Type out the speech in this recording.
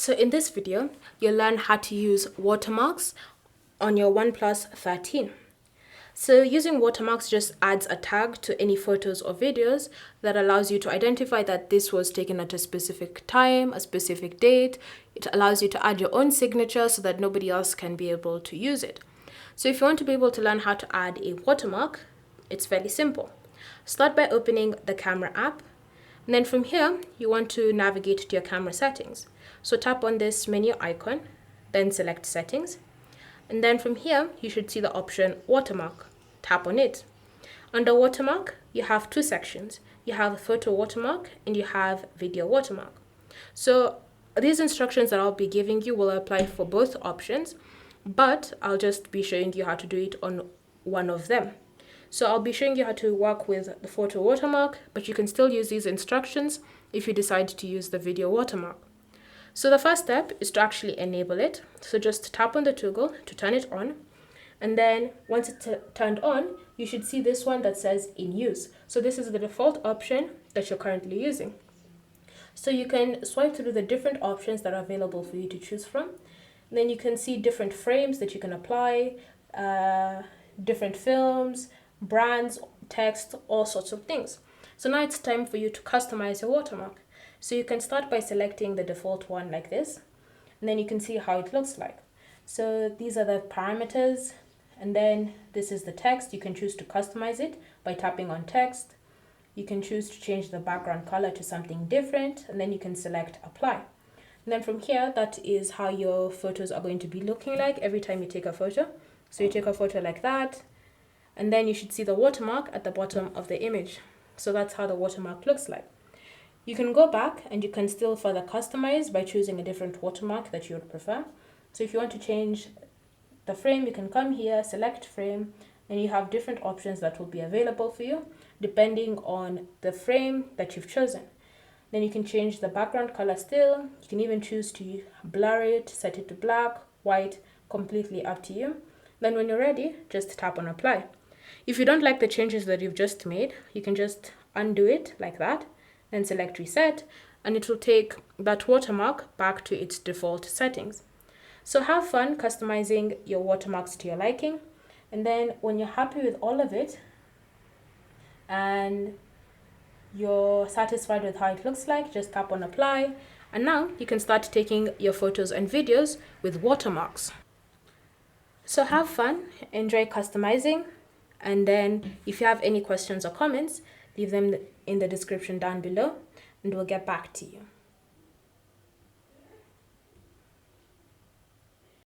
So in this video, you'll learn how to use watermarks on your OnePlus 13. So using watermarks just adds a tag to any photos or videos that allows you to identify that this was taken at a specific time, a specific date. It allows you to add your own signature so that nobody else can be able to use it. So if you want to be able to learn how to add a watermark, it's fairly simple. Start by opening the camera app. And then from here, you want to navigate to your camera settings. So tap on this menu icon, then select settings. And then from here, you should see the option watermark. Tap on it. Under watermark, you have two sections. You have photo watermark and you have video watermark. So these instructions that I'll be giving you will apply for both options, but I'll just be showing you how to do it on one of them. So I'll be showing you how to work with the photo watermark, but you can still use these instructions if you decide to use the video watermark. So the first step is to enable it. So just tap on the toggle to turn it on. And then once it's turned on, you should see this one that says in use. So this is the default option that you're currently using. So you can swipe through the different options that are available for you to choose from. And then you can see different frames that you can apply, different films, brands, text, all sorts of things. So now it's time for you to customize your watermark. So you can start by selecting the default one like this, and then you can see how it looks like. So these are the parameters, and then this is the text. You can choose to customize it by tapping on text. You can choose to change the background color to something different, and then you can select apply. And then from here, that is how your photos are going to be looking like every time you take a photo. So you take a photo like that, and then you should see the watermark at the bottom of the image. So that's how the watermark looks like. You can go back and you can still further customize by choosing a different watermark that you would prefer. So if you want to change the frame, you can come here, select frame, and you have different options that will be available for you depending on the frame that you've chosen. Then you can change the background color still. You can even choose to blur it, set it to black, white, completely up to you. Then when you're ready, just tap on apply. If you don't like the changes that you've just made, you can just undo it like that, then select reset, and it will take that watermark back to its default settings. So have fun customizing your watermarks to your liking, and then when you're happy with all of it and you're satisfied with how it looks like, just tap on apply, and now you can start taking your photos and videos with watermarks. So have fun, enjoy customizing, and then if you have any questions or comments, leave them in the description down below, and we'll get back to you.